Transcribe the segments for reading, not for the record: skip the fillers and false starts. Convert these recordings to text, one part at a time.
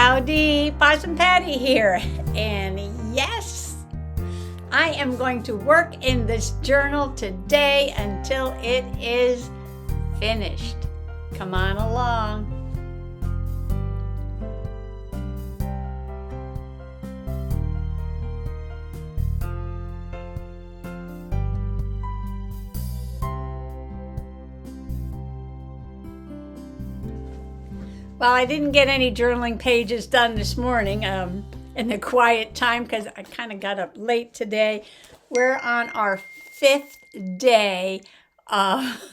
Howdy, Possum Patty here, and yes, I am going to work in this journal today until it is finished. Come on along. Well, I didn't get any journaling pages done this morning in the quiet time because I kind of got up late today. We're on our 5th day of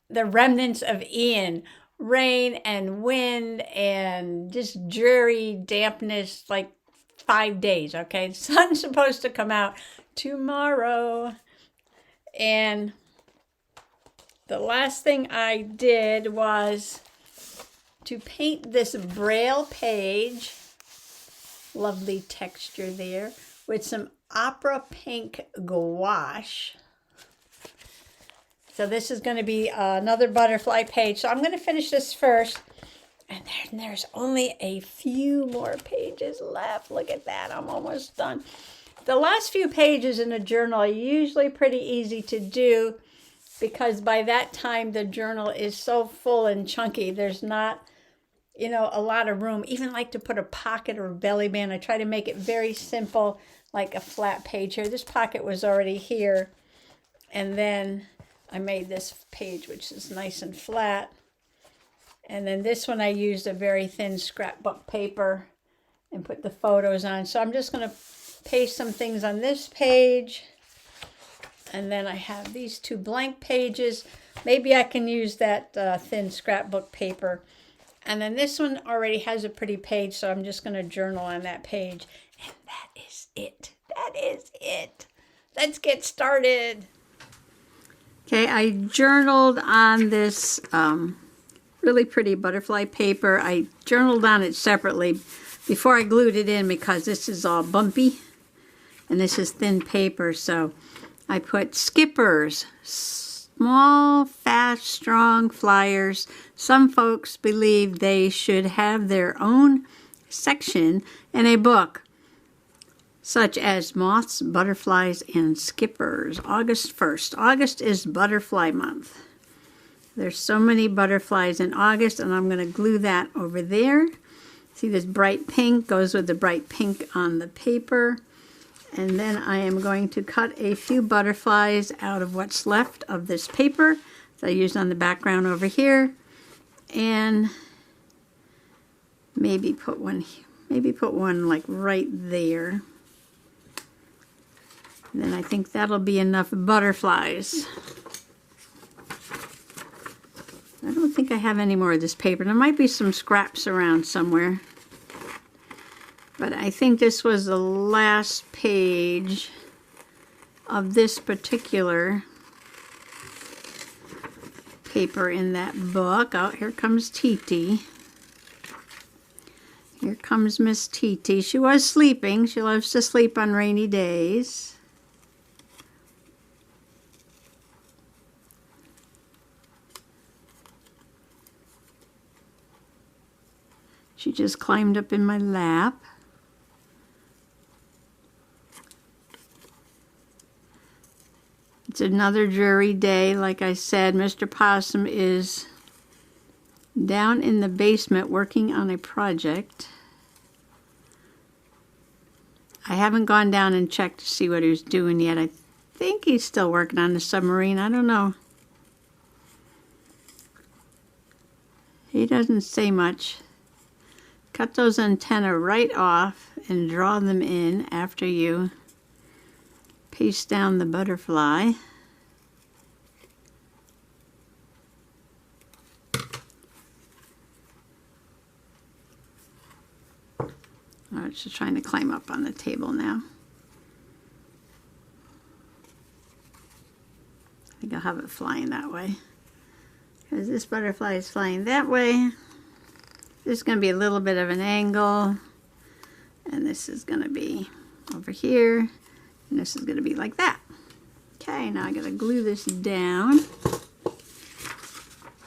the remnants of Ian. Rain and wind and just dreary dampness, like 5 days, okay? The sun's supposed to come out tomorrow. And the last thing I did was to paint this braille page, lovely texture there, with some opera pink gouache. So this is going to be another butterfly page. So I'm going to finish this first. And then there's only a few more pages left. Look at that. I'm almost done. The last few pages in a journal are usually pretty easy to do because by that time the journal is so full and chunky. There's not a lot of room, even like to put a pocket or a belly band. I try to make it very simple, like a flat page here. This pocket was already here. And then I made this page, which is nice and flat. And then this one I used a very thin scrapbook paper and put the photos on. So I'm just going to paste some things on this page. And then I have these 2 blank pages. Maybe I can use that thin scrapbook paper. And then this one already has a pretty page, so I'm just going to journal on that page. And that is it. That is it. Let's get started. Okay, I journaled on this really pretty butterfly paper. I journaled on it separately before I glued it in because this is all bumpy. And this is thin paper, so I put skippers. Small, fast, strong flyers. Some folks believe they should have their own section in a book, such as Moths, Butterflies, and Skippers. August 1st. August is butterfly month. There's so many butterflies in August, and I'm going to glue that over there. See this bright pink goes with the bright pink on the paper. And then I am going to cut a few butterflies out of what's left of this paper that I used on the background over here. And maybe put one like right there. And then I think that'll be enough butterflies. I don't think I have any more of this paper. There might be some scraps around somewhere. But I think this was the last page of this particular paper in that book. Oh, here comes Titi. Here comes Miss Titi. She was sleeping. She loves to sleep on rainy days. She just climbed up in my lap. It's another dreary day. Like I said, Mr. Possum is down in the basement working on a project. I haven't gone down and checked to see what he was doing yet. I think he's still working on the submarine. I don't know. He doesn't say much. Cut those antennae right off and draw them in after you paste down the butterfly. Oh, it's just trying to climb up on the table now. I think I'll have it flying that way. Because this butterfly is flying that way. This is going to be a little bit of an angle. And this is going to be over here. And this is going to be like that. Okay, now I got to glue this down.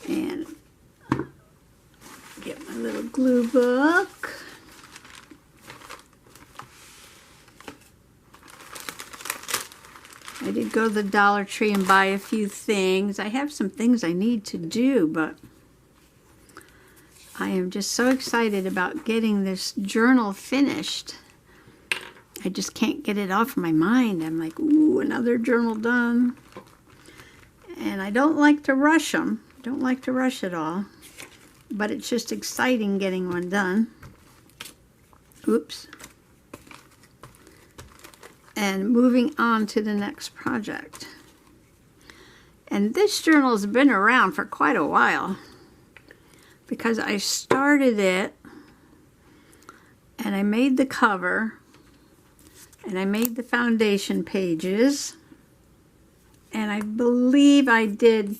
And get my little glue book. I did go to the Dollar Tree and buy a few things. I have some things I need to do, but I am just so excited about getting this journal finished. I just can't get it off my mind. I'm like, ooh, another journal done. And I don't like to rush them. I don't like to rush it all. But it's just exciting getting one done. Oops. And moving on to the next project. And this journal has been around for quite a while, because I started it and I made the cover and I made the foundation pages, and I believe I did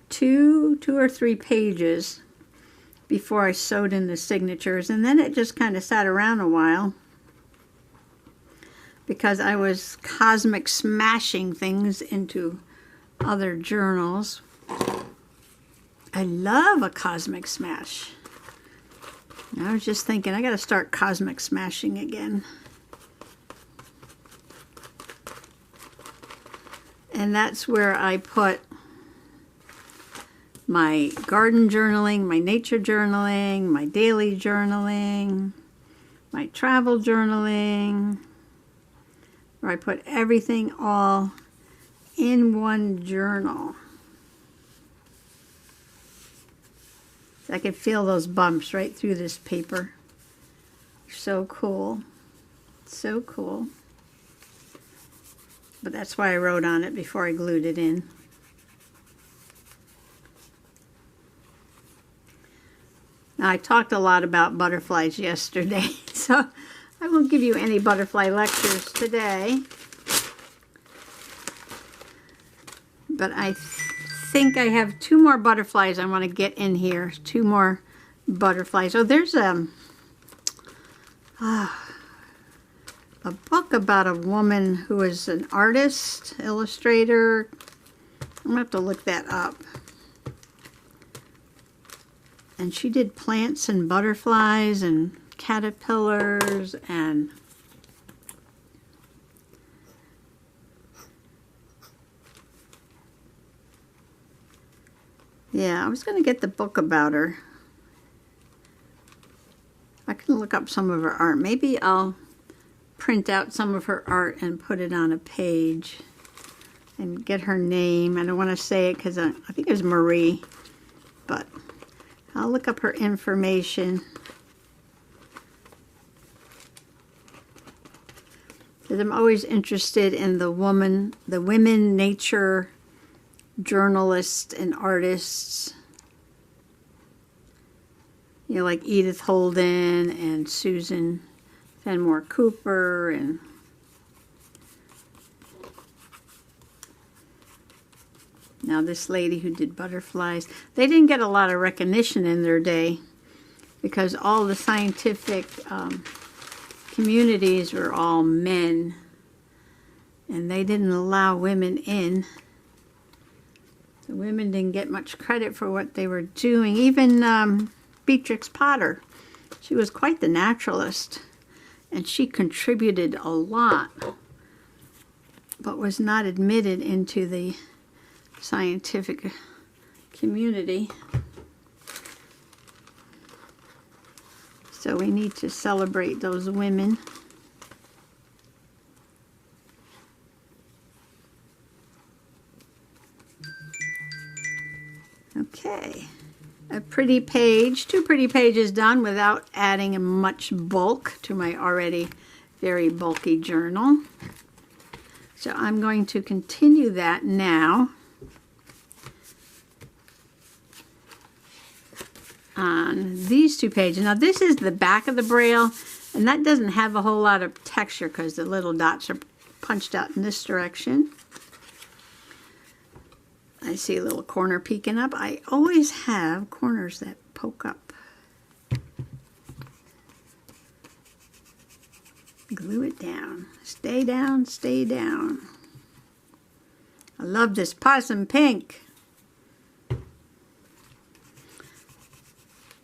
two or three pages before I sewed in the signatures, and then it just kind of sat around a while because I was cosmic smashing things into other journals. I love a cosmic smash. I was just thinking, I got to start cosmic smashing again. And that's where I put my garden journaling, my nature journaling, my daily journaling, my travel journaling, where I put everything all in one journal. So I could feel those bumps right through this paper. So cool. So cool. But that's why I wrote on it before I glued it in. Now, I talked a lot about butterflies yesterday, so I won't give you any butterfly lectures today. But I think I have two more butterflies I want to get in here. Two more butterflies. Oh, there's a book about a woman who is an artist, illustrator. I'm going to have to look that up. And she did plants and butterflies and caterpillars and yeah, I was going to get the book about her. I can look up some of her art. Maybe I'll print out some of her art and put it on a page and get her name. I don't want to say it because I think it was Marie, but I'll look up her information. Because I'm always interested in the women nature journalists and artists. You know, like Edith Holden and Susan Fenimore Cooper and now this lady who did butterflies. They didn't get a lot of recognition in their day because all the scientific communities were all men, and they didn't allow women in. The women didn't get much credit for what they were doing. Even Beatrix Potter, she was quite the naturalist, and she contributed a lot, but was not admitted into the scientific community. So we need to celebrate those women. Okay, a pretty page, 2 pretty pages done without adding much bulk to my already very bulky journal. So I'm going to continue that now on these 2 pages. Now this is the back of the Braille, and that doesn't have a whole lot of texture because the little dots are punched out in this direction. I see a little corner peeking up. I always have corners that poke up. Glue it down. Stay down, stay down. I love this possum pink.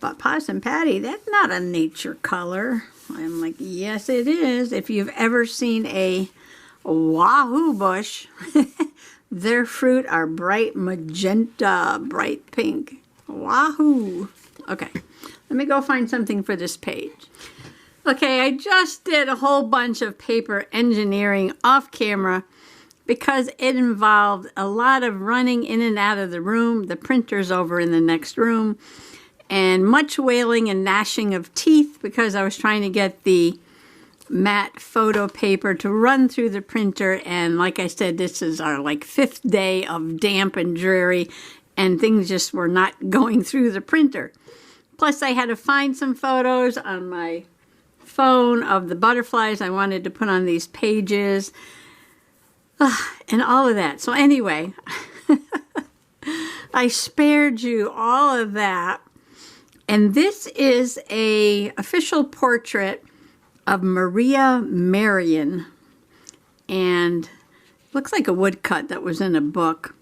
But Possum Patty, that's not a nature color. I'm like, yes it is. If you've ever seen a wahoo bush. Their fruit are bright magenta, bright pink. Wahoo. Okay, let me go find something for this page. Okay, I just did a whole bunch of paper engineering off camera because it involved a lot of running in and out of the room. The printer's over in the next room. And much wailing and gnashing of teeth because I was trying to get the matte photo paper to run through the printer. And like I said, this is our like 5th day of damp and dreary, and things just were not going through the printer. Plus I had to find some photos on my phone of the butterflies I wanted to put on these pages, and all of that. So anyway, I spared you all of that. And this is a official portrait of Merian, and looks like a woodcut that was in a book.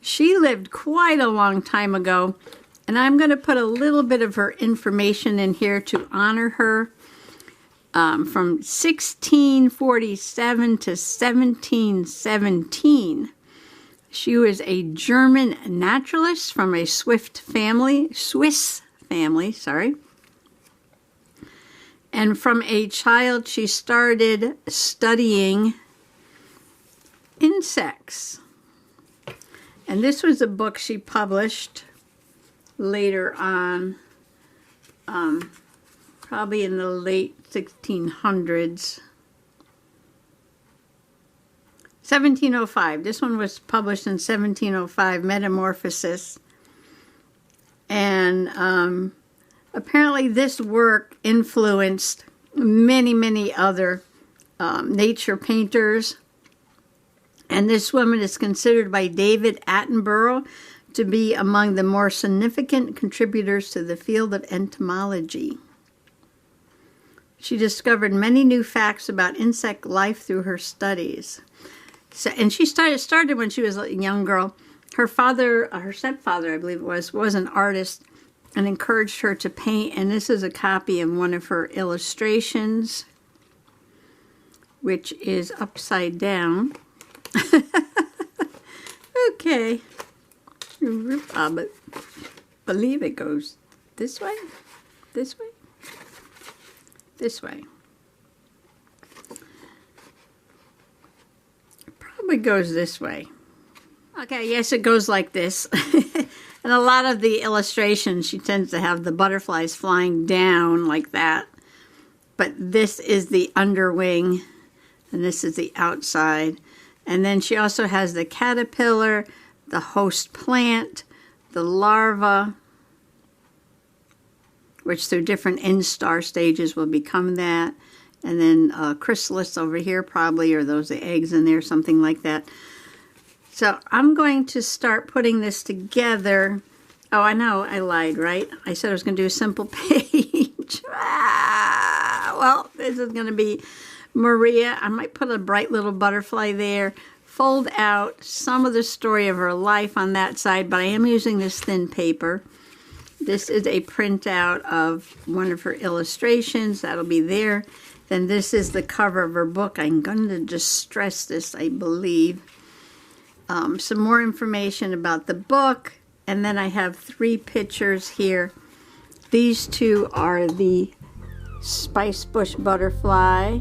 She lived quite a long time ago, and I'm going to put a little bit of her information in here to honor her. From 1647 to 1717. She was a German naturalist from a Swiss family, sorry. And from a child, she started studying insects. And this was a book she published later on, probably in the late 1600s. 1705. This one was published in 1705, Metamorphosis. And apparently this work influenced many, many other nature painters. And this woman is considered by David Attenborough to be among the more significant contributors to the field of entomology. She discovered many new facts about insect life through her studies. So, and she started when she was a young girl. Her father, her stepfather, I believe it was an artist and encouraged her to paint. And this is a copy of one of her illustrations, which is upside down. Okay. I believe it goes this way, this way, this way. It probably goes this way. Okay, yes, it goes like this. And a lot of the illustrations, she tends to have the butterflies flying down like that. But this is the underwing, and this is the outside. And then she also has the caterpillar, the host plant, the larva, which through different instar stages will become that. And then chrysalis over here probably, or those the eggs in there, something like that. So I'm going to start putting this together. Oh, I know, I lied, right? I said I was going to do a simple page. Well, this is going to be Maria. I might put a bright little butterfly there. Fold out some of the story of her life on that side, but I am using this thin paper. This is a printout of one of her illustrations. That'll be there. Then this is the cover of her book. I'm going to distress this, I believe. Some more information about the book. And then I have 3 pictures here. These 2 are the spice bush butterfly.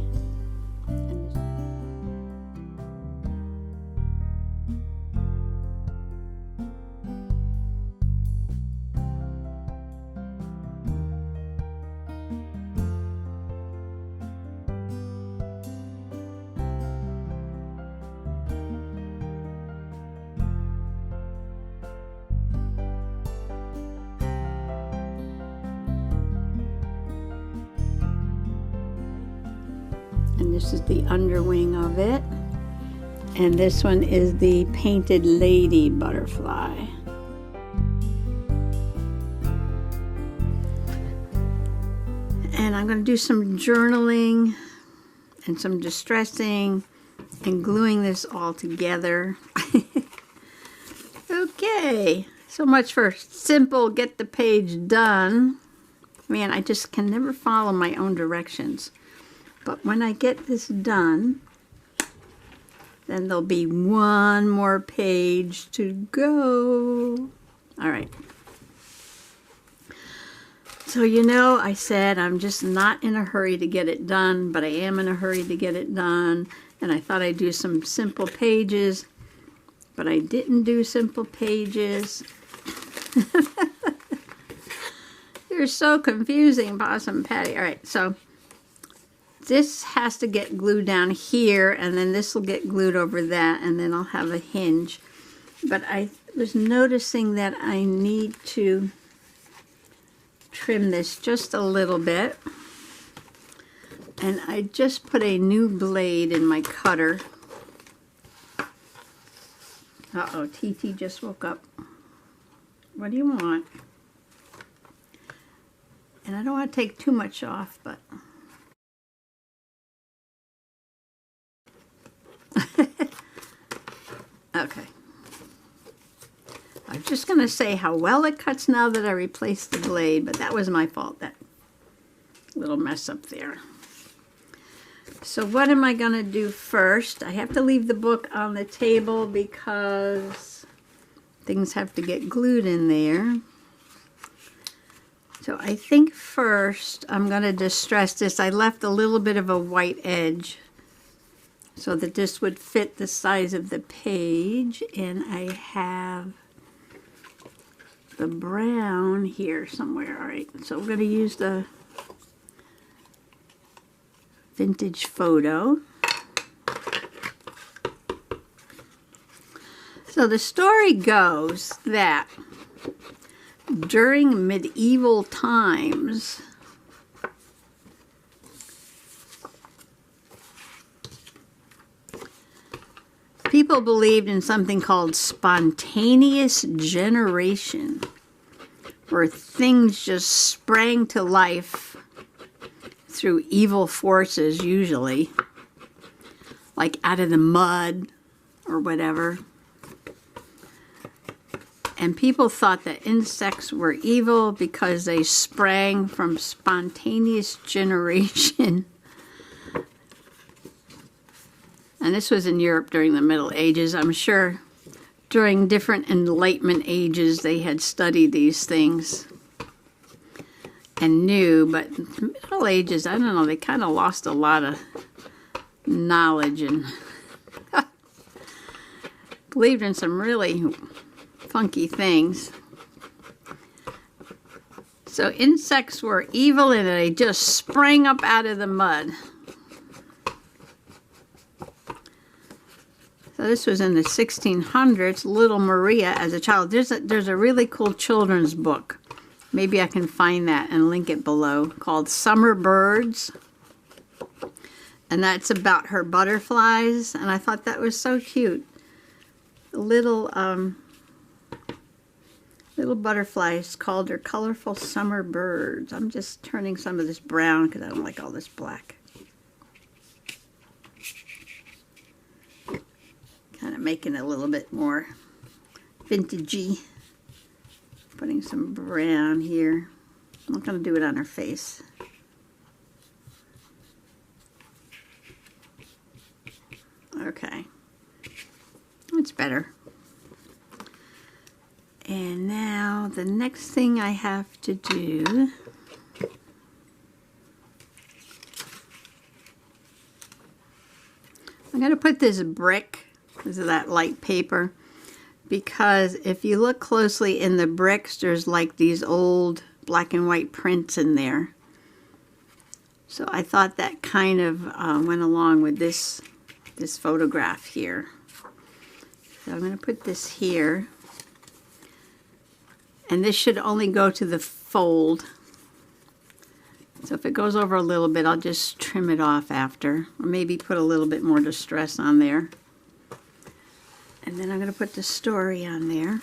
And this is the underwing of it. And this one is the painted lady butterfly. And I'm going to do some journaling and some distressing and gluing this all together. Okay, so much for simple get the page done. Man, I just can never follow my own directions. But when I get this done, Then there'll be one more page to go. All right. So, you know, I said I'm just not in a hurry to get it done, but I am in a hurry to get it done. And I thought I'd do some simple pages, but I didn't do simple pages. You're so confusing, Possum Patty. All right, so this has to get glued down here, and then this will get glued over that, and then I'll have a hinge. But I was noticing that I need to trim this just a little bit. And I just put a new blade in my cutter. Uh-oh, TT just woke up. What do you want? And I don't want to take too much off, but... Okay. I'm just going to say how well it cuts now that I replaced the blade, but that was my fault, that little mess up there. So what am I going to do first? I have to leave the book on the table because things have to get glued in there. So I think first I'm going to distress this. I left a little bit of a white edge so that this would fit the size of the page. And I have the brown here somewhere. All right, so we're going to use the vintage photo. So the story goes that during medieval times, people believed in something called spontaneous generation, where things just sprang to life through evil forces, usually, like out of the mud or whatever. And people thought that insects were evil because they sprang from spontaneous generation. And this was in Europe during the Middle Ages. I'm sure during different Enlightenment ages they had studied these things and knew, but Middle Ages, I don't know, they kind of lost a lot of knowledge and believed in some really funky things. So insects were evil and they just sprang up out of the mud. So this was in the 1600s, Little Maria as a child. There's a really cool children's book. Maybe I can find that and link it below, called Summer Birds. And that's about her butterflies. And I thought that was so cute. Little butterflies called her colorful summer birds. I'm just turning some of this brown because I don't like all this black. Kind of making it a little bit more vintagey. Putting some brown here. I'm not going to do it on her face. Okay. That's better. And now the next thing I have to do I'm going to put this brick, because of that light paper, because if you look closely in the bricks, there's like these old black and white prints in there. So I thought that kind of went along with this photograph here. So I'm going to put this here. And this should only go to the fold. So if it goes over a little bit, I'll just trim it off after. Or maybe put a little bit more distress on there. And then I'm going to put the story on there.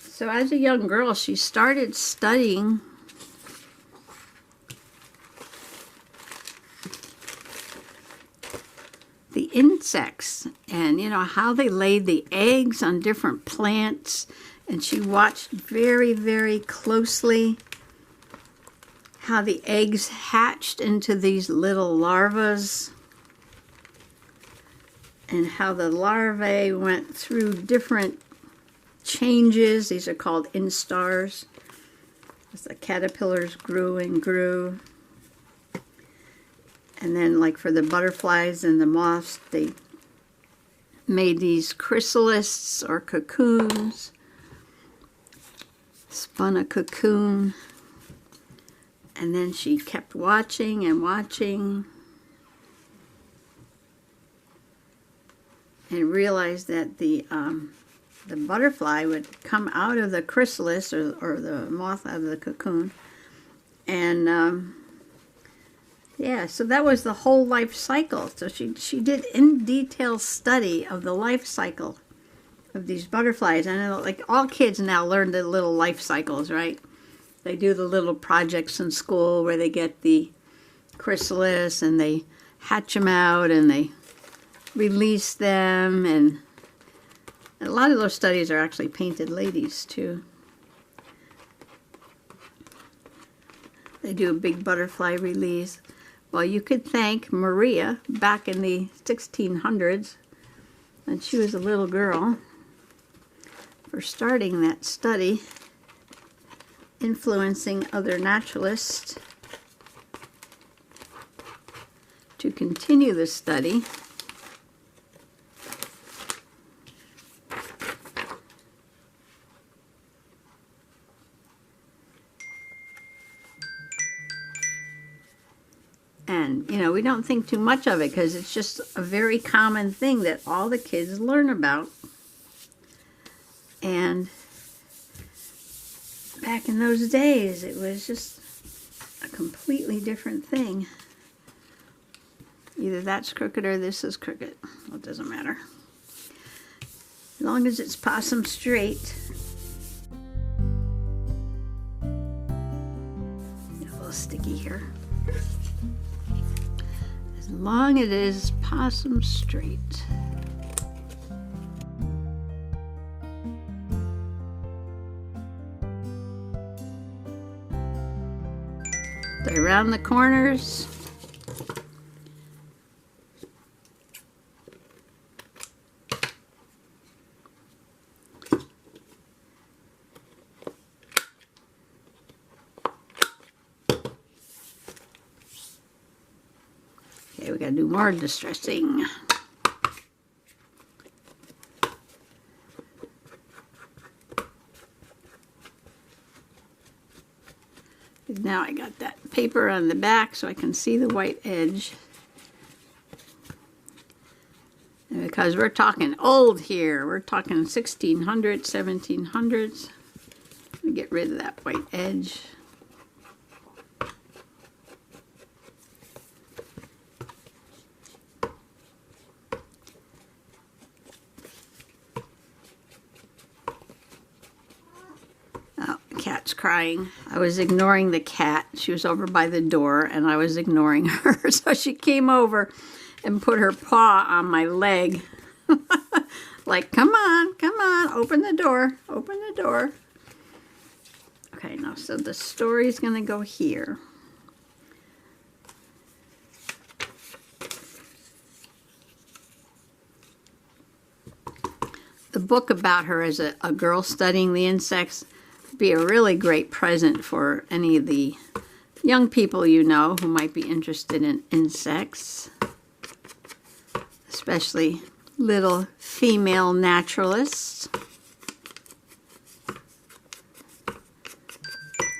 So as a young girl, she started studying the insects and, you know, how they laid the eggs on different plants. And she watched very, very closely how the eggs hatched into these little larvas, and how the larvae went through different changes. These are called instars. As the caterpillars grew and grew. And then, like for the butterflies and the moths, they made these chrysalises or cocoons, spun a cocoon, and then she kept watching and watching and realized that the butterfly would come out of the chrysalis or the moth out of the cocoon, and yeah, so that was the whole life cycle. So she did in detail study of the life cycle of these butterflies. I know, like, all kids now learn the little life cycles, right? They do the little projects in school where they get the chrysalis and they hatch them out and they release them, and a lot of those studies are actually painted ladies too. They do a big butterfly release. Well, you could thank Maria back in the 1600s, when she was a little girl, for starting that study, influencing other naturalists to continue the study. And, you know, we don't think too much of it because it's just a very common thing that all the kids learn about. And back in those days, it was just a completely different thing. Either that's crooked or this is crooked. Well, it doesn't matter. As long as it's possum straight. A little sticky here. As long as it is possum straight. So around the corners. Okay, we gotta do more distressing. Now I got that paper on the back so I can see the white edge. And because we're talking old here, we're talking 1600s, 1700s. Let me get rid of that white edge. Cat's crying. I was ignoring the cat. She was over by the door and I was ignoring her. So she came over and put her paw on my leg. Like, come on, open the door, open the door. Okay, now so the story's gonna go here. The book about her is a girl studying the insects. Be a really great present for any of the young people you know who might be interested in insects, especially little female naturalists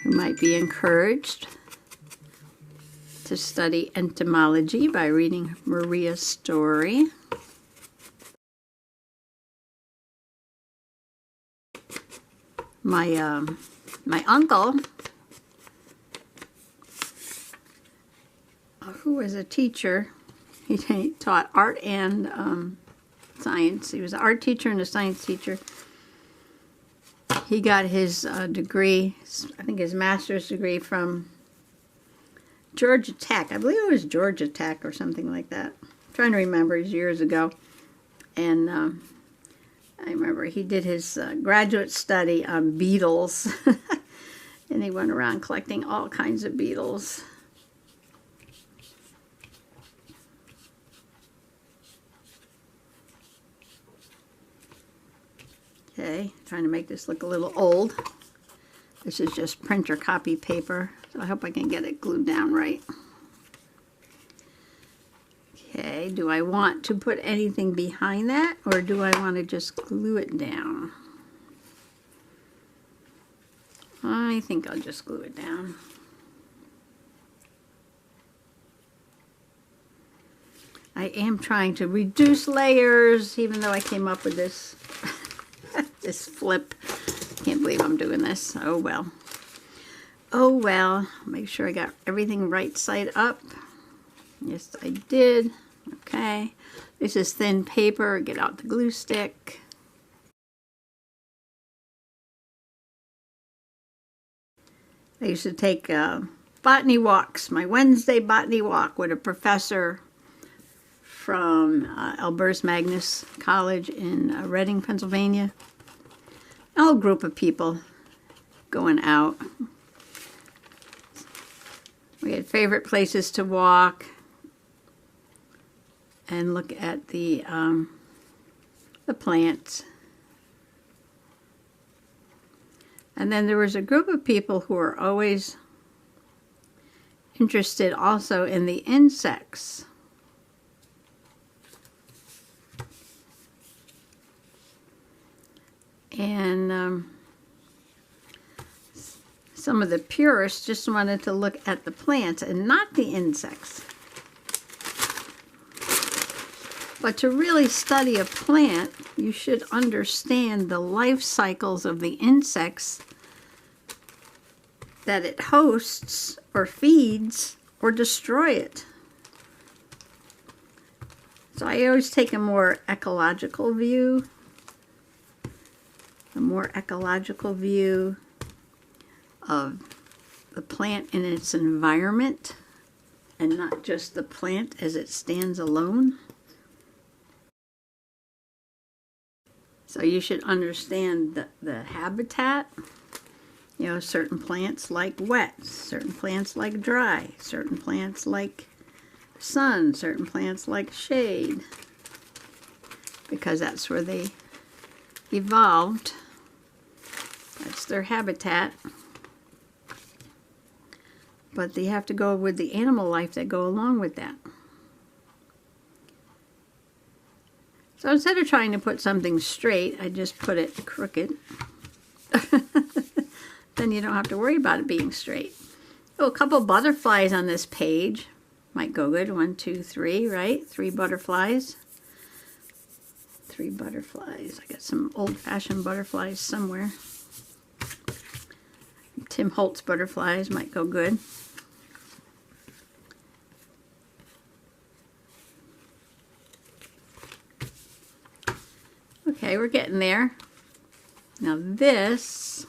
who might be encouraged to study entomology by reading Maria's story. My uncle, who was a teacher, he taught art and science. He was an art teacher and a science teacher. He got his degree, I think his master's degree, from Georgia Tech. I believe it was Georgia Tech or something like that. I'm trying to remember, it was years ago. And I remember he did his graduate study on beetles. And he went around collecting all kinds of beetles. Okay, trying to make this look a little old. This is just printer copy paper, so I hope I can get it glued down right. Okay, do I want to put anything behind that, or do I want to just glue it down? I think I'll just glue it down. I am trying to reduce layers, even though I came up with this this flip. Can't believe I'm doing this. Oh well. Oh well. Make sure I got everything right side up. Yes, I did. Okay. This is thin paper. Get out the glue stick. I used to take botany walks, my Wednesday botany walk with a professor from Albertus Magnus College in Reading, Pennsylvania. A whole group of people going out. We had favorite places to walk and look at the plants. And then there was a group of people who were always interested also in the insects. And some of the purists just wanted to look at the plants and not the insects. But to really study a plant, you should understand the life cycles of the insects that it hosts or feeds or destroy it. So I always take a more ecological view. A more ecological view of the plant in its environment and not just the plant as it stands alone. So you should understand the habitat. You know, certain plants like wet, certain plants like dry, certain plants like sun, certain plants like shade, because that's where they evolved. That's their habitat. But they have to go with the animal life that go along with that. So instead of trying to put something straight, I just put it crooked. Then you don't have to worry about it being straight. Oh, a couple butterflies on this page might go good. 1, 2, 3, right? 3 butterflies. 3 butterflies. I got some old-fashioned butterflies somewhere. Tim Holtz butterflies might go good. Okay, we're getting there. Now this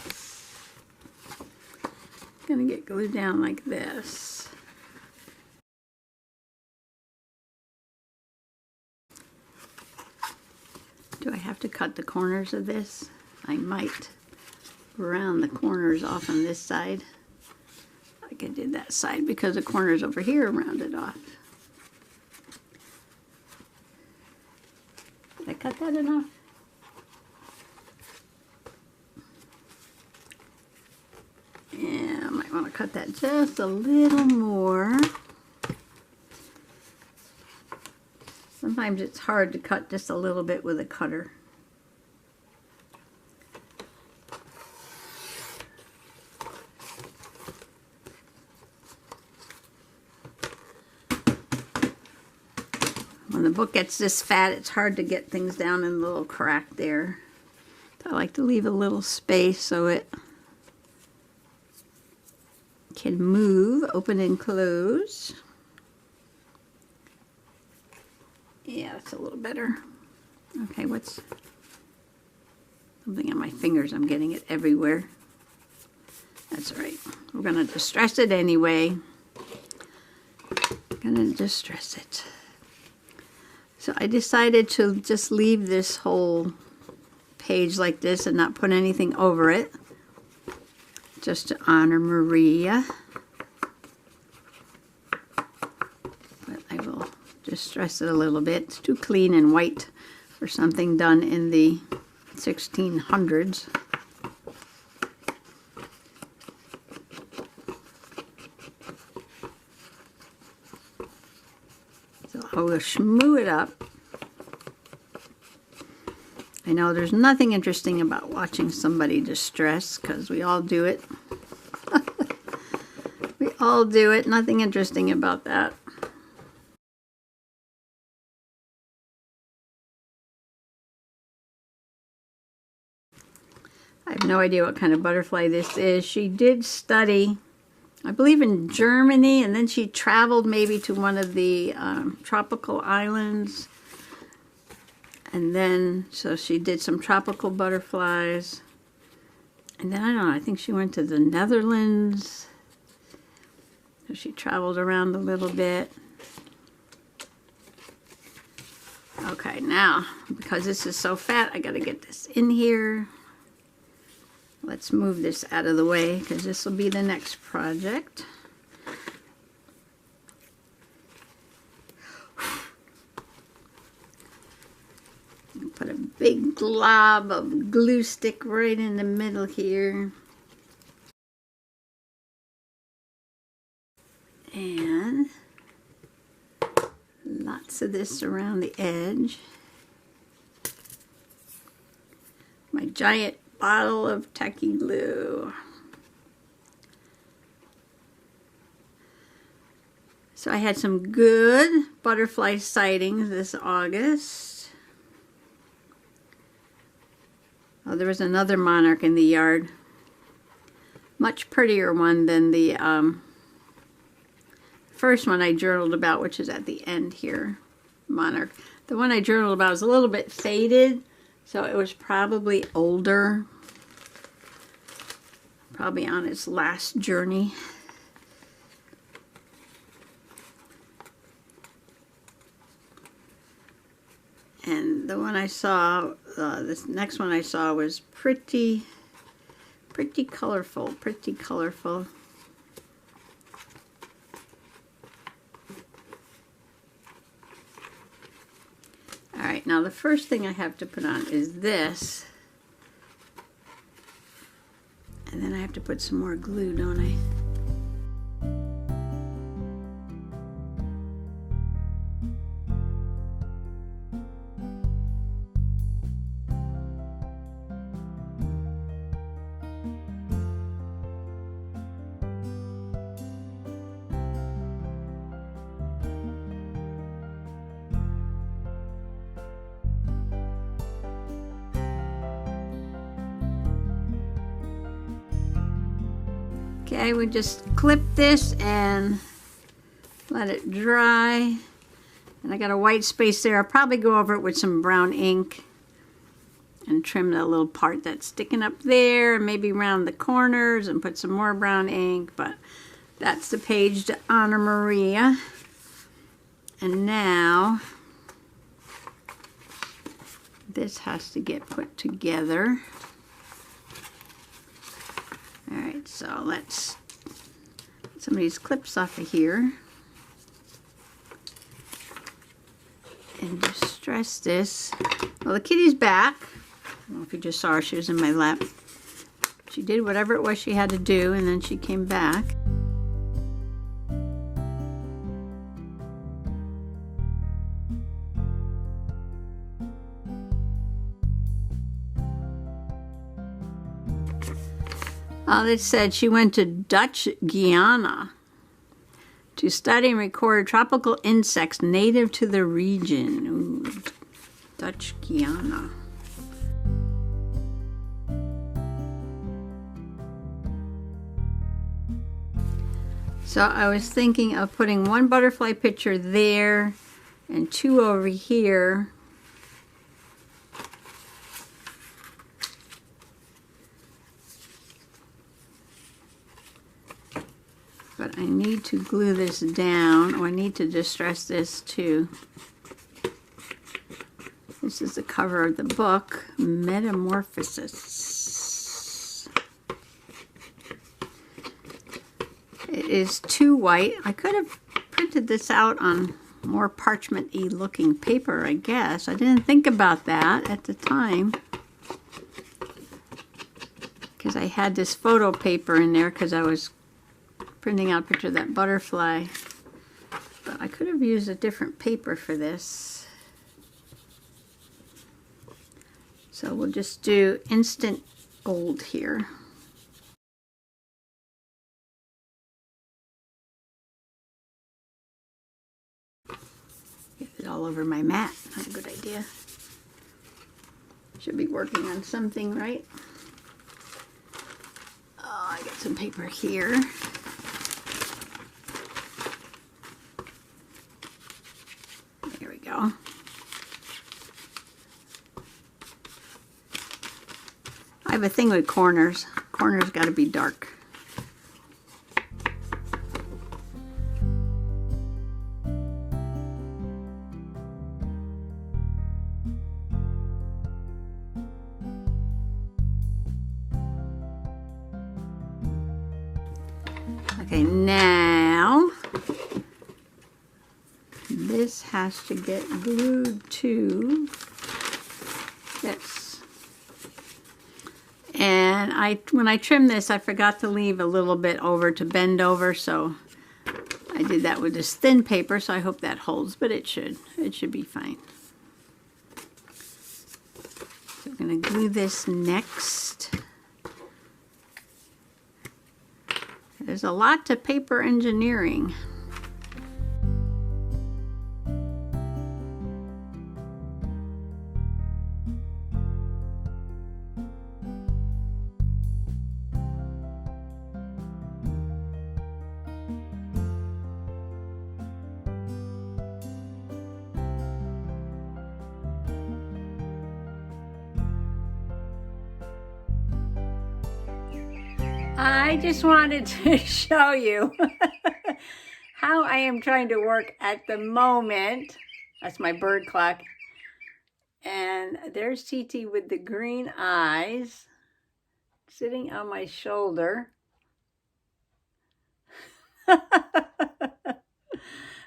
is going to get glued down like this. Do I have to cut the corners of this? I might round the corners off on this side, like I did that side, because the corners over here are rounded off. Did I cut that enough? Yeah, I might want to cut that just a little more. Sometimes it's hard to cut just a little bit with a cutter. When the book gets this fat, it's hard to get things down in the little crack there. So I like to leave a little space so it can move, open and close. Yeah, that's a little better. Okay, what's something on my fingers? I'm getting it everywhere. That's all right. We're going to distress it anyway. Going to distress it. So I decided to just leave this whole page like this and not put anything over it just to honor Maria. But I will just stress it a little bit. It's too clean and white for something done in the 1600s. So I will schmoo it up. I know there's nothing interesting about watching somebody distress, because we all do it. We all do it. Nothing interesting about that. I have no idea what kind of butterfly this is. She did study, I believe, in Germany, and then she traveled maybe to one of the tropical islands. And then, so she did some tropical butterflies. And then, I don't know, I think she went to the Netherlands. So she traveled around a little bit. Okay, now, because this is so fat, I gotta get this in here. Let's move this out of the way, because this will be the next project. Put a big glob of glue stick right in the middle here. And lots of this around the edge. My giant bottle of tacky glue. So I had some good butterfly sightings this August. Oh, there was another monarch in the yard. Much prettier one than the first one I journaled about, which is at the end here. Monarch. The one I journaled about was a little bit faded, so it was probably older. Probably on its last journey. And the one I saw, this next one I saw was pretty colorful, pretty colorful. All right, now the first thing I have to put on is this. And then I have to put some more glue, don't I? Okay, we just clip this and let it dry. And I got a white space there. I'll probably go over it with some brown ink and trim that little part that's sticking up there, and maybe around the corners, and put some more brown ink. But that's the page to honor Maria. And now this has to get put together. All right, so let's get some of these clips off of here and distress this. Well, the kitty's back. I don't know if you just saw her, she was in my lap. She did whatever it was she had to do, and then she came back. It said she went to Dutch Guiana to study and record tropical insects native to the region. Ooh, Dutch Guiana. So I was thinking of putting one butterfly picture there and two over here. But I need to glue this down, or I need to distress this too. This is the cover of the book, Metamorphosis. It is too white. I could have printed this out on more parchment-y looking paper, I guess. I didn't think about that at the time, because I had this photo paper in there because I was printing out a picture of that butterfly. But I could have used a different paper for this. So we'll just do instant gold here. Get it all over my mat. Not a good idea. Should be working on something, right? Oh, I got some paper here. There we go. I have a thing with corners. Corners got to be dark. Okay, now this has to get glued to this. And when I trimmed this, I forgot to leave a little bit over to bend over, so I did that with this thin paper, so I hope that holds, but it should be fine. So I'm going to glue this next. There's a lot to paper engineering. I just wanted to show you how I am trying to work at the moment. That's my bird clock. And there's TT with the green eyes sitting on my shoulder.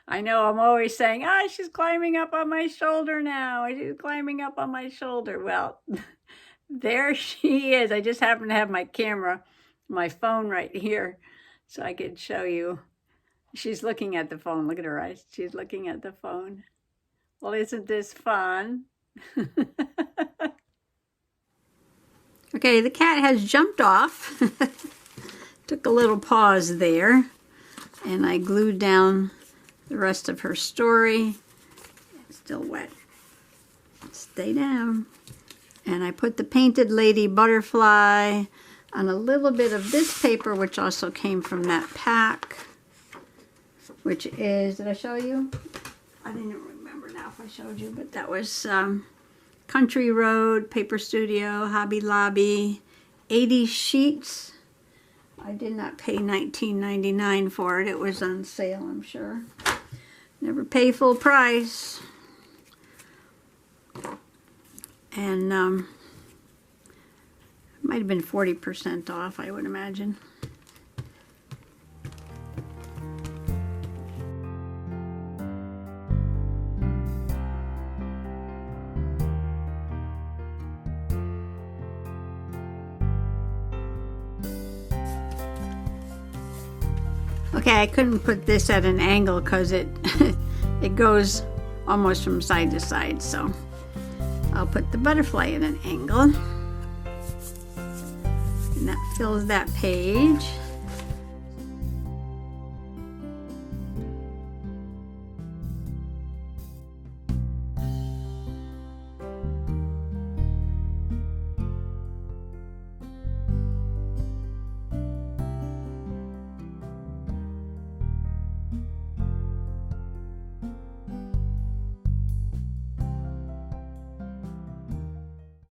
I know I'm always saying, oh, she's climbing up on my shoulder now. She's climbing up on my shoulder. Well, there she is. I just happen to have my camera, my phone right here, so I could show you. She's looking at the phone. Look at her eyes. She's looking at the phone. Well, isn't this fun? Okay, the cat has jumped off. Took a little pause there, and I glued down the rest of her story. It's still wet. Stay down. And I put the painted lady butterfly on a little bit of this paper, which also came from that pack, which is, did I show you? I didn't remember now if I showed you, but that was Country Road, Paper Studio, Hobby Lobby, 80 sheets. I did not pay $19.99 for it. It was on sale, I'm sure. Never pay full price. And might have been 40% off, I would imagine. Okay, I couldn't put this at an angle because it it goes almost from side to side, so I'll put the butterfly at an angle. And that fills that page.